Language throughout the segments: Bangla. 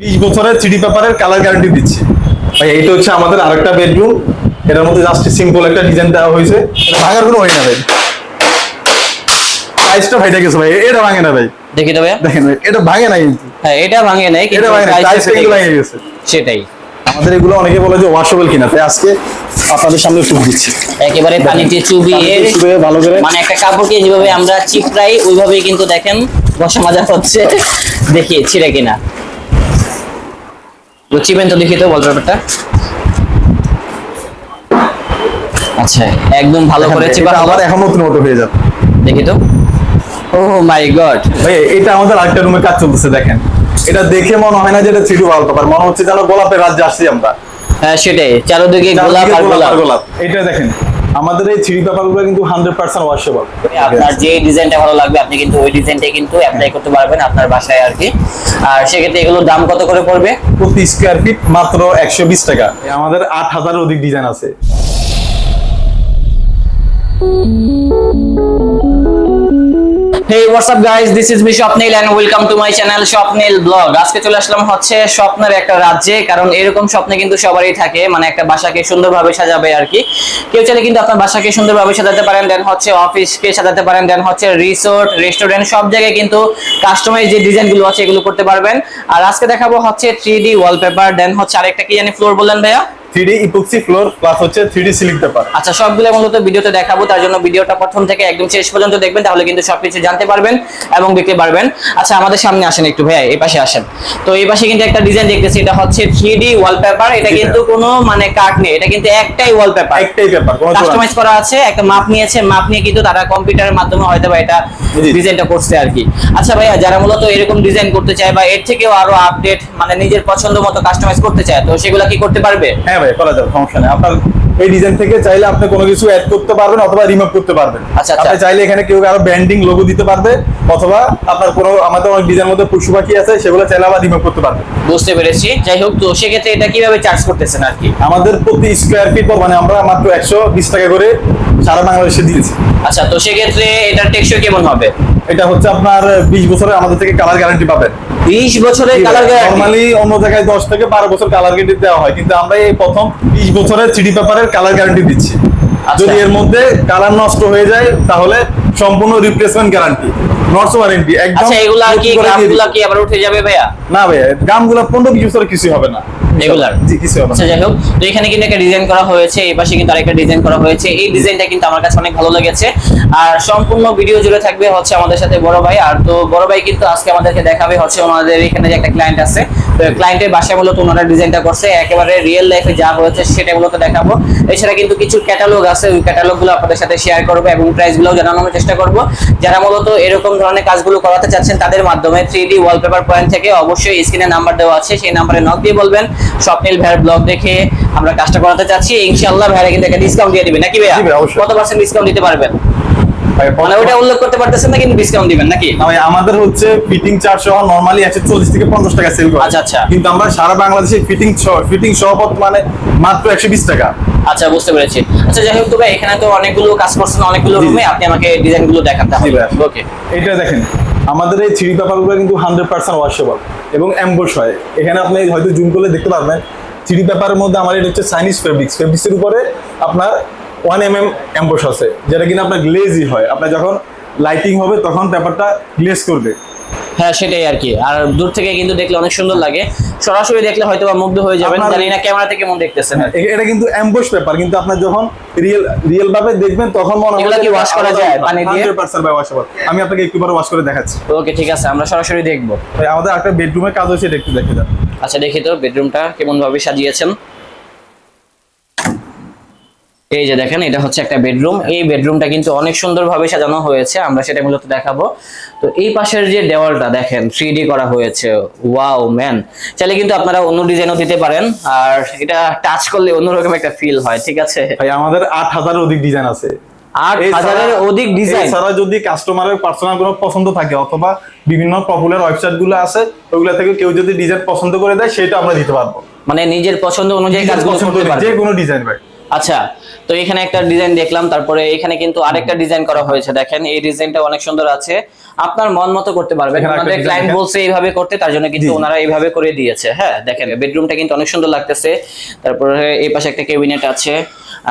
20 বছরের থ্রিডি পেপারের কালার গ্যারান্টি দিচ্ছি ভাই। এইটা হচ্ছে আমাদের আরেকটা বেডরুম। এটার মধ্যে জাস্ট সিম্পল একটা ডিজাইন দেওয়া হয়েছে, এটা ভাঙার কোনো হয় না ভাই। টাইলসটা ভাইটা গেছে ভাই, এটা ভাঙে না ভাই। দেখি তো ভাইয়া, দেখেন ভাই, এটা ভাঙে না কিন্তু। হ্যাঁ এটা ভাঙে নাই কিন্তু টাইলসটা ভেঙে গেছে। সেটাই আমাদের এগুলো অনেকে বলে যে ওয়াশেবল কিনা, তাই আজকে আপনাদের সামনে টুক দিচ্ছি। একেবারে পানিতে চুবিয়ে ভালো করে, মানে একটা কাপড়কে যেভাবে আমরা চিপড়াই ওইভাবেই কিন্তু দেখেন বসা মাজা হচ্ছে। দেখি ছিঁড়ে কিনা, চিপেন তো দেখি তো ওয়ালপেপারটা। আচ্ছা একদম ভালো করে চিপা, আবার এখন নতুন মতো হয়ে যাবে। দেখি তো। ও মাই গড ভাই, এটা আমাদের আরেকটা রুমে কাজ চলতেছে। দেখেন, এটা দেখে মনে হয় না যে এটা থ্রিডি ওয়ালপেপার, মনে হচ্ছে যেন গোলাপের রাজ্যে আসছি আমরা। হ্যাঁ সেটাই, চারদিকে গোলাপ আর গোলাপ। এটা দেখেন, আমাদের এই থ্রিডি পেপারগুলো কিন্তু 100% ওয়াশেবল। আপনার যে ডিজাইনটা ভালো লাগবে আপনি কিন্তু ওই ডিজাইনটাই কিন্তু অ্যাপ্লাই করতে পারবেন আপনার বাসায় আর কি। আর সেক্ষেত্রে এগুলোর দাম কত করে পড়বে? প্রতি স্কয়ার ফিট মাত্র 120 টাকা। আমাদের 8000 অধিক ডিজাইন আছে। Hey, what's up guys, this is me shopnil and welcome to my channel shopnil blog. আজকে চলে আসলাম হচ্ছে স্বপ্নের একটা রাজ্যে, কারণ এরকম স্বপ্ন কিন্তু সবারই থাকে, মানে একটা বাসাকে সুন্দরভাবে সাজাবে আর কি। কেউ চাইলে কিন্তু আপনার বাসাকে সুন্দরভাবে সাজাতে পারেন, দেন হচ্ছে অফিসকে সাজাতে পারেন, দেন হচ্ছে রিসোর্ট, রেস্টুরেন্ট, সব জায়গায় কিন্তু কাস্টমাইজ যে ডিজাইনগুলো আছে এগুলো করতে পারবেন। আর আজকে দেখাবো হচ্ছে 3D ওয়ালপেপার, দেন হচ্ছে আরেকটা কি জানি ফ্লোর বললেন ভাইয়া? 3D ইপক্সি ফ্লোর প্লাস হচ্ছে 3D সিলিং পেপার। আচ্ছা, সবগুলো মূলত ভিডিওতে দেখাবো, তার জন্য ভিডিওটা প্রথম থেকে একদম শেষ পর্যন্ত দেখবেন, তাহলে কিন্তু সবকিছু জানতে পারবেন এবং দেখতে পারবেন। আচ্ছা আমাদের সামনে আসেন একটু ভাইয়া, এই পাশে আসেন। তো এই পাশে কিন্তু একটা ডিজাইন দেখতেছি, এটা হচ্ছে 3D ওয়ালপেপার। এটা কিন্তু কোনো মানে কাট নেই, এটা কিন্তু একটাই ওয়ালপেপার, একটাই পেপার, কোনো কাস্টমাইজ করা আছে। একটা মাপ নিয়েছে, মাপ নিয়ে কিন্তু তারা কম্পিউটারের মাধ্যমে হয়তো বা এটা ডিজাইনটা করছে আর কি। আচ্ছা ভাইয়া, যারা মূলত এরকম ডিজাইন করতে চায় বা এর থেকেও আরো আপডেট মানে নিজের পছন্দ মতো কাস্টমাইজ করতে চায়, তো সেগুলা কি করতে পারবে? হ্যাঁ ভাই, করা যাবে, সমস্যা নেই। আপনার এই ডিজাইন থেকে চাইলে আপনি কোনো কিছু অ্যাড করতে পারবেন অথবা রিমুভ করতে পারবেন। আচ্ছা, আপনি চাইলে এখানে কেউ আরো ব্র্যান্ডিং লোগো দিতে পারবে, অথবা আপনার কোনো, আমাদের অনেক ডিজাইনের মধ্যে পশু পাখি আছে, সেগুলো চাইলে আবার রিমুভ করতে পারবে। বুঝতে পেরেছি। যাই হোক, তো সেক্ষেত্রে এটা কিভাবে চার্জ করতেছেন আর কি? আমাদের প্রতি স্কয়ার ফিট মানে আমরা মাত্র 120 টাকা করে সারা বাংলাদেশে দিয়েছি। আচ্ছা, তো সেক্ষেত্রে এটার টেকসই কেমন হবে? এটা হচ্ছে আপনার 20 বছরের আমাদের থেকে কালার গ্যারান্টি পাবেন। 20 বছরের কালার গ্যারান্টি? নরমালি অন্য জায়গায় 10 থেকে 12 বছর কালার গ্যারান্টি দেওয়া হয়, কিন্তু আমরা এই প্রথম 20 বছরের 3D পেপারের কালার গ্যারান্টি দিচ্ছি। যদি এর মধ্যে কালার নষ্ট হয়ে যায় তাহলে সম্পূর্ণ রিপ্লেসমেন্ট গ্যারান্টি, নট ওয়ারেন্টি একদম। আচ্ছা, এগুলা কি গ্রামগুলা কি আবার উঠে যাবে ভাইয়া? না ভাইয়া, গ্রামগুলো 15-20 বছরের কিছু হবে না রেগুলার। জি, কিছু হবে না। আচ্ছা যাই হোক, তো এখানে কিন্তু একটা ডিজাইন করা হয়েছে, এই পাশে কিন্তু আরেকটা ডিজাইন করা হয়েছে। এই ডিজাইনটা কিন্তু আমার কাছে অনেক ভালো লেগেছে। আর সম্পূর্ণ ভিডিও জুড়ে থাকবে হচ্ছে আমাদের সাথে বড় ভাই। আর তো বড় ভাই কিন্তু আজকে আমাদেরকে দেখাবে হচ্ছে আমাদের এখানে যে একটা ক্লায়েন্ট আছে, তো ক্লায়েন্টের বাসায় মূলত ওনারা ডিজাইনটা করছে, একেবারে রিয়েল লাইফে যা হয়েছে সেটা মূলত দেখাবো। এছাড়া কিন্তু কিছু ক্যাটালগ আছে, ওই ক্যাটালগুলো আপনাদের সাথে শেয়ার করবো এবং প্রাইসগুলোও জানানোর চেষ্টা করব। যারা মূলত এরকম ধরনের কাজগুলো করাতে চাচ্ছেন তাদের মাধ্যমে 3D ওয়ালপেপার পয়েন্ট থেকে অবশ্যই স্ক্রিনে নাম্বার দেওয়া আছে, সেই নাম্বারে নক দিয়ে বলবেন স্বপ্নিল ভাইয়ের ব্লগ দেখে আমরা কাজটা করাতে চাচ্ছি। ইনশাআল্লাহ ভাইরা কিন্তু একটা ডিসকাউন্ট দিয়ে দিবেন নাকি ভাইয়া? কত পার্সেন্ট ডিসকাউন্ট দিতে পারবেন? মানে ওটা উল্লেখ করতে পারতেছেন না, কিন্তু ডিসকাউন্ট দিবেন নাকি? ভাই, আমাদের হচ্ছে ফিটিং চার্জ সহ নরমালি 140 থেকে 50 টাকা সেল করি। আচ্ছা আচ্ছা, কিন্তু আমরা সারা বাংলাদেশে ফিটিং সহ মানে মাত্র 120 টাকা। আচ্ছা বুঝতে পেরেছি। আচ্ছা যাই হোক, তো ভাই এখানে তো অনেকগুলো কাজ করছেন, অনেকগুলো রুমে, আপনি আমাকে ডিজাইনগুলো দেখান তাহলে। ওকে, এটা দেখেন, আমাদের এই 3D পেপারগুলো কিন্তু 100% ওয়াশেবল এবং এমবোস হয়। এখানে আপনি হয়তো জুম করলে দেখতে পারবেন 3D পেপারের মধ্যে আমার এটা হচ্ছে চাইনিজ ফেব্রিক্সের উপরে আপনার 1 mm এমবোস আছে, যেটা কিনা আপনার গ্লেজি হয়। আপনার যখন লাইটিং হবে তখন পেপারটা গ্লেজ করবে। হ্যাঁ সেটাই আর কি। আর দূর থেকে কিন্তু দেখলে অনেক সুন্দর লাগে, সরাসরি দেখলে হয়তো বা মুগ্ধ হয়ে যাবেন। জানি না ক্যামেরা থেকে কেমন দেখতেছেন। এটা কিন্তু এমবোস পেপার, কিন্তু আপনি যখন রিয়েল ভাবে দেখবেন তখন মনে হবে কি ওয়াশ করা যায় পানি দিয়ে? 100% বাই ওয়াশেবল। আমি আপনাকে একটু পরে ওয়াশ করে দেখাচ্ছি। ওকে ঠিক আছে, আমরা সরাসরি দেখবো। ভাই, আমাদের একটা বেডরুমের কাজ হচ্ছে, এটা একটু দেখে দাও। আচ্ছা দেখি তো বেডরুমটা কেমন ভাবে সাজিয়েছেন। এই যে দেখেন, এটা হচ্ছে একটা বেডরুম। এই বেডরুমটা কিন্তু অনেক সুন্দরভাবে সাজানো হয়েছে, আমরা সেটা মূলত দেখাবো। তো এই পাশের যে দেওয়ালটা দেখেন 3D করা হয়েছে, ওয়াও ম্যান। চাইলে কিন্তু আপনারা অন্য ডিজাইনও দিতে পারেন, আর এটা টাচ করলে অন্যরকম একটা ফিল হয়। ঠিক আছে ভাই, আমাদের 8000 অধিক ডিজাইন আছে। 8000-এর অধিক ডিজাইন। এছাড়া যদি কাস্টমারের পার্সোনাল কোনো পছন্দ থাকে অথবা বিভিন্ন পপুলার ওয়েবসাইট গুলো আছে, ওগুলা থেকে কেউ যদি ডিজাইন পছন্দ করে দেয় সেটা আমরা দিতে পারবো। মানে নিজের পছন্দ অনুযায়ী কাজগুলো করতে পারবেন, যে কোনো ডিজাইন ভাই। আচ্ছা, তো এখানে একটা ডিজাইন দেখলাম, তারপরে এখানে কিন্তু আরেকটা ডিজাইন করা হয়েছে। দেখেন এই ডিজাইনটা অনেক সুন্দর আছে। আপনার মন মতো করতে পারবেন। আমাদের ক্লায়েন্ট বলছে এইভাবে করতে, তার জন্য কিন্তু ওনারা এইভাবে করে দিয়েছে। হ্যাঁ দেখেন বেডরুমটা কিন্তু অনেক সুন্দর লাগতেছে। তারপরে এই পাশে একটা ক্যাবিনেট আছে,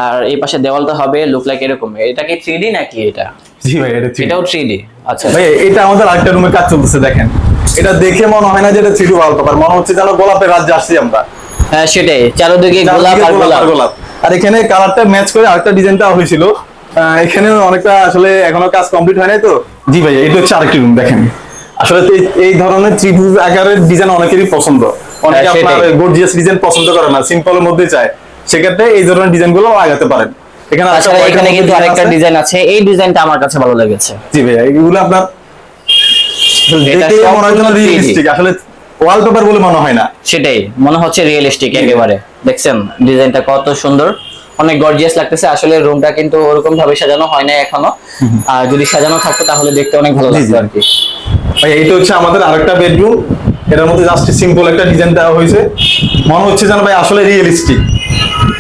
আর এই পাশে দেওয়ালটা হবে লুক লাইক এরকম। এটা কি 3D নাকি এটা? জি ভাই এটা 3D। এটাও 3D। আচ্ছা ভাই এটা আমাদের আরেকটা রুমে কাজ চলতেছে, দেখেন এটা দেখে মনে হয় না যে এটা 3D ওয়ালপেপার, মনে হচ্ছে যেন গোলাপের রাজ্যে আসছি আমরা। হ্যাঁ সেটাই, চারদিকে গোলাপ আর গোলাপ। আর এখানে কালারটা ম্যাচ করে আরেকটা ডিজাইনটা হয়েছিল, এখানে অনেকটা আসলে এখনো কাজ কমপ্লিট হয় নাই তো। জি ভাই এটা হচ্ছে আরেকটি রুম, দেখেন আসলে এই ধরনের ত্রিভুজ আকারের ডিজাইন অনেকেরই পছন্দ, অনেকে আপনার গর্জিয়াস ডিজাইন পছন্দ করে না, সিম্পলের মধ্যে চায়, সেক্ষেত্রে এই ধরনের ডিজাইনগুলো লাগাতে পারেন। এখানে কিন্তু আরেকটা ডিজাইন আছে, এই ডিজাইনটা আমার কাছে ভালো লেগেছে। জি ভাই এগুলো আপনার দেখে মনে হয় রিয়েলিস্টিক, আসলে ওয়ালপেপার বলে মনে হয় না, সেটাই মনে হচ্ছে রিয়েলিস্টিক একেবারে। দেখছেন ডিজাইনটা কত সুন্দর, অনেক গর্জিয়াস লাগতেছে। আসলে রুমটা কিন্তু ওরকম ভাবে সাজানো হয় না এখনো, আর যদি সাজানো থাকতো তাহলে দেখতে অনেক ভালো লাগতো আর কি। ভাই এইটা হচ্ছে আমাদের আরেকটা বেডরুম, এটার মধ্যে জাস্ট সিম্পল একটা ডিজাইন দেওয়া হয়েছে, মনে হচ্ছে যেন ভাই আসলে রিয়েলিস্টিক।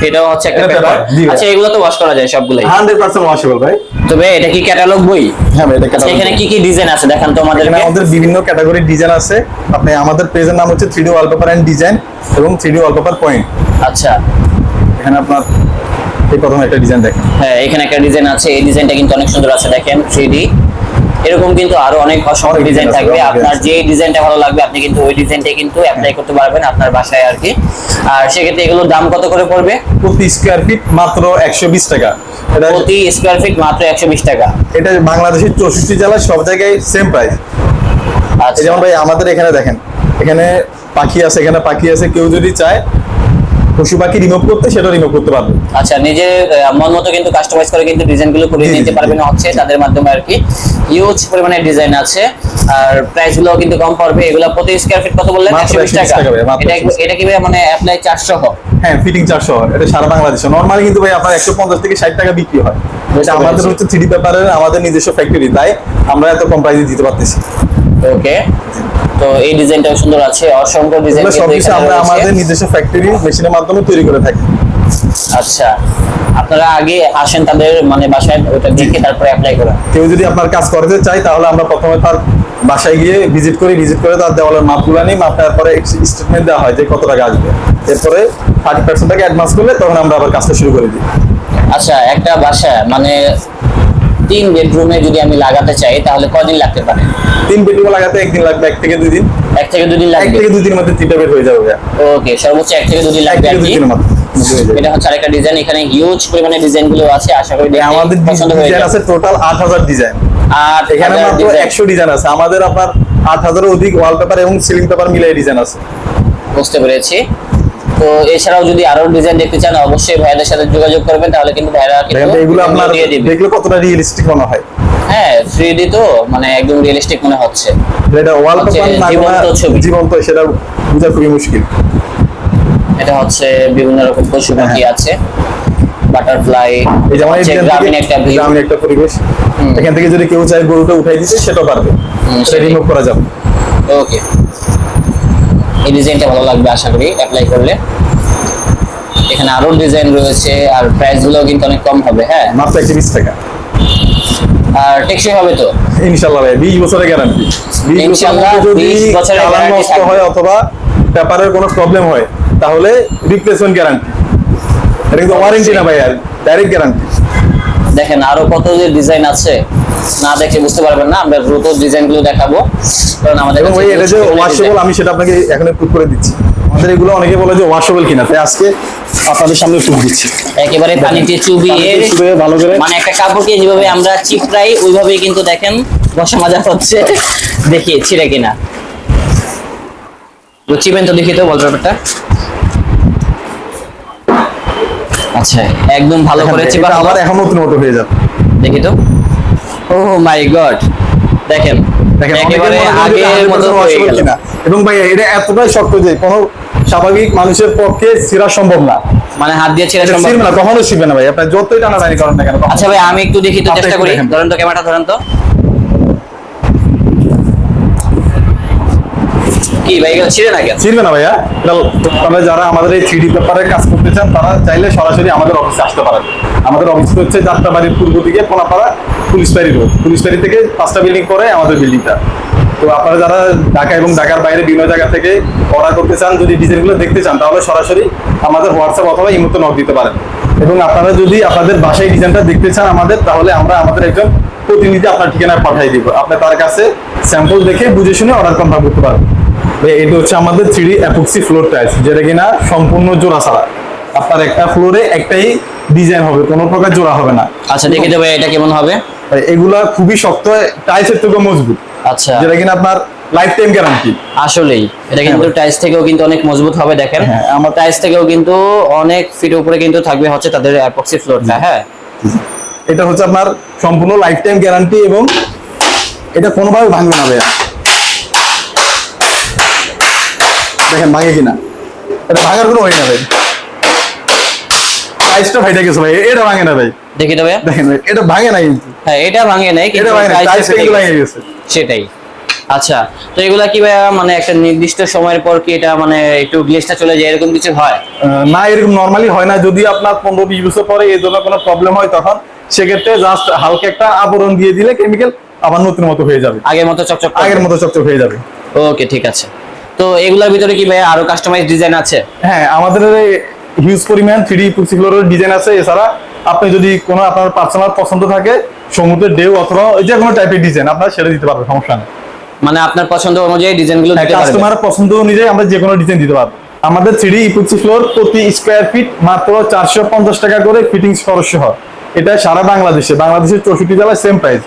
এটাও হচ্ছে একটা পেপার। আচ্ছা এগুলো তো ওয়াশ করা যায় সবগুলাই? 100% ওয়াশেবল ভাই। তবে এটা কি ক্যাটালগ বই? হ্যাঁ ভাই এটা ক্যাটালগ। এখানে কি কি ডিজাইন আছে দেখান তো আমাদেরকে। এখানে আমাদের বিভিন্ন ক্যাটাগরির ডিজাইন আছে। আপনি আমাদের পেজের নাম হচ্ছে 3D ওয়ালপেপার এন্ড ডিজাইন এবং 3D ওয়ালপেপার পয়েন্ট। আচ্ছা এখানে আপনার এই প্রথম একটা ডিজাইন দেখেন। হ্যাঁ এখানে একটা ডিজাইন আছে, এই ডিজাইনটা কিন্তু অনেক সুন্দর আছে দেখেন 3D। এরকম কিন্তু আরো অনেক অসংখ্য ডিজাইন থাকবে, আপনার যে ডিজাইনটা ভালো লাগবে আপনি কিন্তু ওই ডিজাইনটাই কিন্তু অ্যাপ্লাই করতে পারবেন আপনার বাসায় আর কি। আর সেক্ষেত্রে এগুলোর দাম কত করে পড়বে? প্রতি স্কয়ার ফিট মাত্র 120 টাকা। এটা প্রতি স্কয়ার ফিট মাত্র 120 টাকা। এটা বাংলাদেশের 64 জেলায় সব জায়গায় সেম প্রাইস। আচ্ছা যেমন ভাই আমাদের এখানে দেখেন, এখানে পাখি আছে, এখানে পাখি আছে, কেউ যদি চায় পশু পাখি রিমুভ করতে সেটা রিমুভ করতে পারবে। আচ্ছা নিজের মন মতো কিন্তু কাস্টমাইজ করে কিন্তু ডিজাইনগুলো করে নিতে পারবেন হচ্ছে তাদের মাধ্যমে আর কি। হিউজ পরিমাণে ডিজাইন আছে, আর প্রাইসগুলো কিন্তু কম পড়বে। এগুলো প্রতি স্কয়ার ফিট কত বললেন? 120 টাকা। এটা কি ভাই মানে অ্যাপ্লাই চার্জ সহ? হ্যাঁ ফিটিং চার্জ সহ। এটা সারা বাংলাদেশে নরমালি কিন্তু ভাই আপনার 150 থেকে 60 টাকা বিক্রি হয়। এটা আমাদের হচ্ছে 3D পেপারের আমাদের নিজস্ব ফ্যাক্টরি, তাই আমরা এত কম প্রাইসে দিতে পারতেছি। ওকে, তো এই ডিজাইনটাও সুন্দর আছে, অসংখ্য ডিজাইন কিন্তু এখানে আমরা আমাদের নিজস্ব ফ্যাক্টরি মেশিনের মাধ্যমে তৈরি করে থাকি। আচ্ছা আপনারা আগে আসেন তাদের মানে বাসায়, ওটা দেখে তারপরে অ্যাপ্লাই করেন। কেউ যদি আপনার কাজ করতে চায় তাহলে আমরা প্রথমে তার বাসায় গিয়ে ভিজিট করে তার দেওয়ালের মাপগুলো নিই, মাপার পরে স্টেটমেন্ট দেওয়া হয় যে কত টাকা আসবে, এরপরে 30% টাকা অ্যাডভান্স করলে তখন আমরা আবার কাজটা শুরু করে দিই। আচ্ছা একটা বাসা মানে 3 বেডরুমে যদি আমি লাগাতে চাই তাহলে কয়দিন লাগতে পারে? 3 বেডরুমে লাগাতে 1 দিন লাগবে, 1 থেকে 2 দিন। 1 থেকে 2 দিন লাগবে। 1 থেকে 2 দিনের মধ্যে 3টা বেড হয়ে যাবে। ওকে, সর্বোচ্চ 1 থেকে 2 দিন লাগবে আর কি। এটা হচ্ছে আরেকটা ডিজাইন, এখানে হিউজ পরিমাণে ডিজাইনগুলো আছে, আশা করি দেখে আমাদের পছন্দ হয়ে ডিজাইন যাবে। আছে টোটাল 8000 ডিজাইন, আর এখানে মাত্র 100 ডিজাইন আছে। আমাদের আপনার 8000 এর অধিক ওয়ালপেপার এবং সিলিং পেপার মিলাই ডিজাইন আছে। বুঝতে পেরেছি। তো এছাড়াও যদি আরো ডিজাইন দেখতে চান অবশ্যই ভাইয়াদের সাথে যোগাযোগ করবেন, তাহলে কিন্তু ভাইরা কিন্তু এগুলো আপনার দেখলে কতটা রিয়েলিস্টিক মনে হয়। হ্যাঁ 3D তো মানে একদম রিয়েলিস্টিক মনে হচ্ছে। এটা ওয়ালপেপার না জীবন্ত ছবি, জীবন্ত সেটা বোঝা খুবই মুশকিল। এটা হচ্ছে বিভিন্ন রকম পশু পাখি আছে, বাটারফ্লাই, এই যেমন গ্রামীণ একটা পরিবেশ। এখান থেকে যদি কেউ চায় গরুটা উঠাই দিতে সেটাও পারবে, সেটা রিমুভ করা যাবে। ওকে, এই ডিজাইনটা ভালো লাগবে আশা করি অ্যাপ্লাই করলে। এখানে আরো ডিজাইন রয়েছে, আর প্রাইস গুলো কিন্তু অনেক কম হবে। হ্যাঁ মাত্র 120 টাকা। আর টেকসই হবে তো ইনশাআল্লাহ ভাই, 20 বছরের গ্যারান্টি। ইনশাআল্লাহ 20 বছরের গ্যারান্টি নষ্ট হয় অথবা পেপারের কোনো প্রবলেম হয় তাহলে রিপ্লেসমেন্ট গ্যারান্টি। এটা কিন্তু ওয়ারেন্টি না ভাই, আর ডাইরেক্ট গ্যারান্টি। দেখেন আরো কত যে ডিজাইন আছে, না দেখে বুঝতে পারবেন না। আমরা দ্রুত ডিজাইনগুলো দেখাবো, কারণ আমাদের এবং ভাই এটা যে ওয়াশেবল আমি সেটা আপনাকে এখানে প্রুফ করে দিচ্ছি। আমাদের এগুলো অনেকে বলে যে ওয়াশেবল কিনা, তাই আজকে আপনাদের সামনে প্রুফ দিচ্ছি। একেবারে পানিতে চুবিয়ে ভালো করে, মানে একটা কাপড়কে যেভাবে আমরা চিপড়াই ওইভাবেই কিন্তু দেখেন ঘষা মাজা হচ্ছে। দেখি ছিঁড়ে কিনা, চিপেন তো দেখি তো বল ব্যাপারটা। আচ্ছা একদম ভালো করে চিপা আবার এখন নতুন মতো হয়ে যাবে। দেখি তো, ও মাই গড, দেখেন একেবারে আগের মতো হয়ে গেল। এবং ভাই এটা এতটাই শক্ত যে কোনো স্বাভাবিক মানুষের পক্ষে ছিঁড়া সম্ভব না, মানে হাত দিয়ে ছিঁড়া সম্ভব না, কখনো ছিঁড়বে না ভাই, আপনি যতই টানাটানি করেন না কেন। আচ্ছা ভাই আমি একটু দেখি তো, চেষ্টা করি। ধরেন তো ক্যামেরাটা ধরেন তো। কি ভাই এগুলো ছিঁড়ে না কেন? চিনবে না ভাইয়া, তবে যারা আমাদের এই 3D পেপারের কাজ করতে চান তারা চাইলে সরাসরি আমাদের অফিসে আসতে পারেন। আমাদের অফিস হচ্ছে যাত্রাবাড়ির পূর্ব দিকে কোনাপাড়া পুলিশবাড়ি রোড, পুলিশবাড়ি থেকে 5টা বিল্ডিং পরে আমাদের বিল্ডিংটা। তো আপনারা যারা ঢাকা এবং ঢাকার বাইরে বিভিন্ন জায়গা থেকে অর্ডার করতে চান, যদি ডিজাইনগুলো দেখতে চান, তাহলে সরাসরি আমাদের হোয়াটসঅ্যাপ অথবা ইমোতে নক দিতে পারেন। এবং আপনারা যদি আপনাদের বাসায় ডিজাইনটা দেখতে চান আমাদের, তাহলে আমরা আমাদের একজন প্রতিনিধি আপনার ঠিকানায় পাঠিয়ে দিব। আপনি তার কাছে স্যাম্পল দেখে বুঝে শুনে অর্ডার কনফার্ম করতে পারবেন। এটা হচ্ছে আমাদের 3D এপক্সি ফ্লোর টাইলস, যেটা কিনা সম্পূর্ণ জোড়া ছাড়া। আপনার একটা ফ্লোরে একটাই ডিজাইন হবে, কোনো প্রকার জোড়া হবে না। আচ্ছা দেখে দেবো এটা কেমন হবে। এগুলা খুবই শক্ত, টাইলসের থেকে মজবুত। আচ্ছা, যেটা কিনা আপনার লাইফ টাইম গ্যারান্টি। আসলেই এটা কিন্তু টাইলস থেকেও কিন্তু অনেক মজবুত হবে। দেখেন আমার টাইলস থেকেও কিন্তু অনেক ফিট উপরে কিন্তু থাকবে হচ্ছে তাদের এপক্সি ফ্লোরটা। হ্যাঁ, এটা হচ্ছে আপনার সম্পূর্ণ লাইফ টাইম গ্যারান্টি এবং এটা কোনোভাবে ভাঙবে না ভাইয়া। দেখেন ভাঙে কিনা, এটা ভাঙার কোনো হয় না ভাই। টাইলসটা ফাইটা গেছে ভাই, এটা ভাঙে না ভাই। দেখি তো ভাই, দেখেন ভাই, এটা ভাঙে না কিন্তু। হ্যাঁ এটা ভাঙে নাই কিন্তু টাইলসটা কিন্তু ভাঙে গেছে। সেটাই। আচ্ছা, তো এগুলা কি ভাইয়া মানে একটা নির্দিষ্ট সময়ের পর কি এটা মানে একটু গ্লেজটা চলে যায় এরকম কিছু হয়? না, এরকম নরমালি হয় না। যদি আপনার 15-20 বছর পরে এই ধরনের কোনো প্রবলেম হয়, তখন সেক্ষেত্রে জাস্ট হালকা একটা আবরণ দিয়ে দিলে কেমিক্যাল আবার নতুন মতো হয়ে যাবে, আগের মতো চকচক আগের মতো চকচক হয়ে যাবে। ওকে ঠিক আছে। তো এগুলোর ভিতরে কি ভাইয়া আরো কাস্টমাইজ ডিজাইন আছে? হ্যাঁ, আমাদের হিউজ পরিমাণ 3D এপক্সি ফ্লোরের ডিজাইন আছে। এছাড়া আপনি যদি কোনো আপনার পার্সোনাল পছন্দ থাকে, সমুদ্রের ঢেউ অথবা যে কোনো টাইপের ডিজাইন আপনারা সেটা দিতে পারবেন, সমস্যা নেই। মানে আপনার পছন্দ অনুযায়ী ডিজাইনগুলো দিতে পারবেন, কাস্টমারের পছন্দ অনুযায়ী আমরা যে কোনো ডিজাইন দিতে পারবো। আমাদের 3D এপক্সি ফ্লোর প্রতি স্কয়ার ফিট মাত্র 450 টাকা করে ফিটিংস খরচ সহ। এটা সারা বাংলাদেশের 64 জেলায় সেম প্রাইস।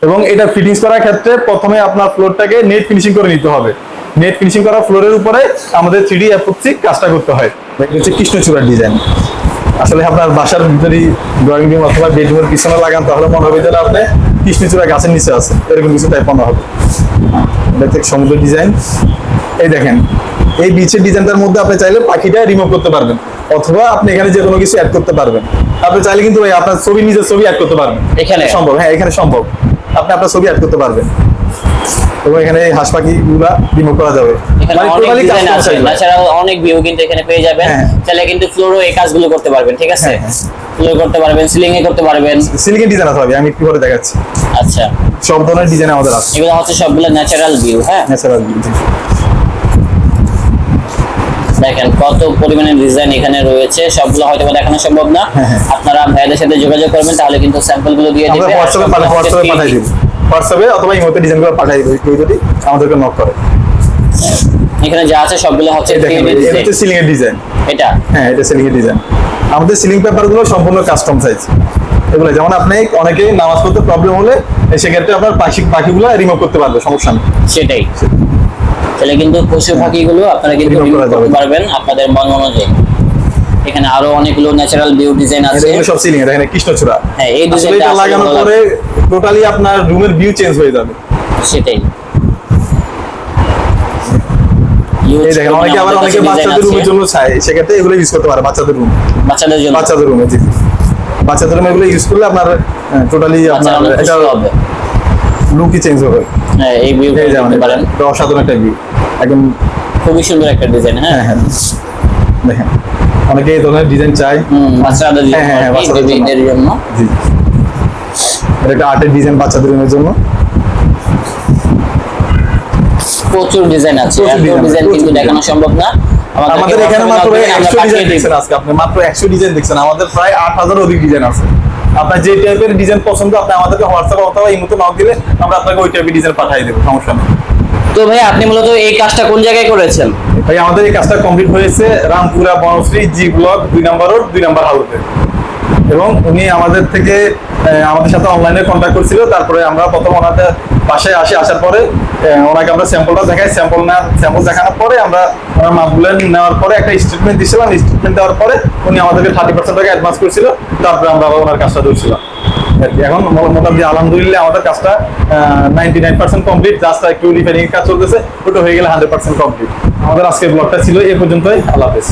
এবং এটা ফিটিংস করার ক্ষেত্রে প্রথমে আপনার ফ্লোরটাকে নেট ফিনিশিং করে নিতে হবে। নেট ফিনিশিং করা ফ্লোরের উপরে আমাদের 3D এপক্সি কাজটা করতে হয়। এটা হচ্ছে কৃষ্ণচূড়ার ডিজাইন। আসলে আপনার বাসার ভিতরে ড্রয়িং রুম অথবা বেডরুমের পিছনে লাগান, তাহলে মনে হবে যেন আপনি কৃষ্ণচূড়া গাছের নিচে আছে, এরকম কিছু টাইপ মনে হবে। এটা থেকে সমুদ্র ডিজাইন। এই দেখেন, এই বিচের ডিজাইনটার মধ্যে আপনি চাইলে পাখিটা রিমুভ করতে পারবেন, অথবা আপনি এখানে যে কোনো কিছু অ্যাড করতে পারবেন। আপনি চাইলে কিন্তু ভাই আপনার ছবি, নিজের ছবি অ্যাড করতে পারবেন। এখানে সম্ভব, হ্যাঁ এখানে সম্ভব। আপনি আপনার ছবি অ্যাড করতে পারবেন এবং এখানে হাঁস পাখিগুলা রিমুভ করা যাবে। এখানে অনেক ডিজাইন আছে, এছাড়াও অনেক ভিউ কিন্তু এখানে পেয়ে যাবেন। তাহলে কিন্তু ফ্লোরও এই কাজগুলো করতে পারবেন, ঠিক আছে? ফ্লোর করতে পারবেন, সিলিং এ করতে পারবেন। সিলিং এর ডিজাইন আছে ভাই, আমি একটু পরে দেখাচ্ছি। আচ্ছা, সব ধরনের ডিজাইন আমাদের আছে। এগুলো হচ্ছে সবগুলো ন্যাচারাল ভিউ। হ্যাঁ, ন্যাচারাল ভিউ। দেখেন কত পরিমাণে ডিজাইন এখানে রয়েছে, সবগুলো হয়তো দেখানো সম্ভব না। আপনারা ভাইদের সাথে যোগাযোগ করবেন, তাহলে কিন্তু স্যাম্পল গুলো দিয়ে দিবে। হোয়াটসঅ্যাপে পাঠিয়ে দিব, হোয়াটসঅ্যাপে অথবা ইমোতে ডিজাইনগুলো পাঠিয়ে দিব, কেউ যদি আমাদেরকে নক করে। এখানে যা আছে সবগুলো হচ্ছে এটা হচ্ছে সিলিং এর ডিজাইন। এটা হ্যাঁ, এটা সিলিং এর ডিজাইন। আমাদের সিলিং পেপার গুলো সম্পূর্ণ কাস্টম সাইজ। এগুলো যেমন আপনি অনেকেই নামাজ পড়তে প্রবলেম হলে সেক্ষেত্রে আপনার পাখিগুলো রিমুভ করতে পারবে, সমস্যা নেই। সেটাই। তাহলে কিন্তু পশু পাখিগুলো আপনারা কিন্তু রিমুভ করতে পারবেন আপনাদের মন অনুযায়ী। এখানে আরো অনেকগুলো ন্যাচারাল ভিউ ডিজাইন আছে। এগুলো সব সিলিং এর, এখানে কৃষ্ণচূড়া। হ্যাঁ, এই ডিজাইনটা লাগানোর পরে টোটালি আপনার রুমের ভিউ চেঞ্জ হয়ে যাবে। সেটাই। এই দেখেন, অনেকে বাচ্চাদের রুমের জন্য চায়, সেক্ষেত্রে এগুলো ইউজ করতে পারে। বাচ্চাদের রুম, বাচ্চাদের রুমে, জি বাচ্চাদের রুমে এগুলো ইউজ করলে আপনার টোটালি আপনার এটা লুকই চেঞ্জ হবে। হ্যাঁ, এই ভিউ দেখতে পারেন, এটা অসাধারণ একটা ভিউ, একদম খুবই সুন্দর একটা ডিজাইন। হ্যাঁ হ্যাঁ, দেখেন অনেকে এই ধরনের ডিজাইন চায় বাচ্চাদের জন্য। জি, এটা একটা আর্টের ডিজাইন বাচ্চাদের রুমের জন্য। প্রচুর ডিজাইন আছে, এত ডিজাইন কিন্তু দেখানো সম্ভব না। আমাদের এখানে মাত্র 100 ডিজাইন দেখছেন আজকে, আপনি মাত্র 100 ডিজাইন দেখছেন। আমাদের প্রায় 8000 অধিক ডিজাইন আছে। আপনার যে টাইপের ডিজাইন পছন্দ, আপনি আমাদেরকে হোয়াটসঅ্যাপ অথবা ইমোতে নক দিলে আমরা আপনাকে ওই টাইপের ডিজাইন পাঠিয়ে দেব, সমস্যা নেই। তো ভাই আপনি মূলত এই কাজটা কোন জায়গায় করেছেন? ভাই আমাদের এই কাজটা কমপ্লিট হয়েছে রামপুরা বনশ্রী জি ব্লক 2 নম্বর রোড 2 নম্বর হাউসে। এবং উনি আমাদের সাথে অনলাইনে কন্ট্যাক্ট করছিল। তারপরে আমরা প্রথম ওনাদের বাসায় আসার পরে ওনাকে আমরা স্যাম্পলটা দেখাই। স্যাম্পল দেখানোর পরে আমরা ওনার মাপগুলো নেওয়ার পরে একটা স্টেটমেন্ট দিয়েছিলাম। স্টেটমেন্ট দেওয়ার পরে উনি আমাদেরকে 30% টাকা অ্যাডভান্স করেছিল। তারপরে আমরা আবার ওনার কাজটা ধরছিলাম। এখন মোটামুটি আলহামদুলিল্লাহ আমাদের কাজটা 99% কমপ্লিট। জাস্ট একটু রিপেয়ারিং কাজ চলতেছে, ওটা হয়ে গেলে 100% কমপ্লিট। আমাদের আজকের ব্লগটা ছিল এই পর্যন্তই। আল্লাহ হাফেজ।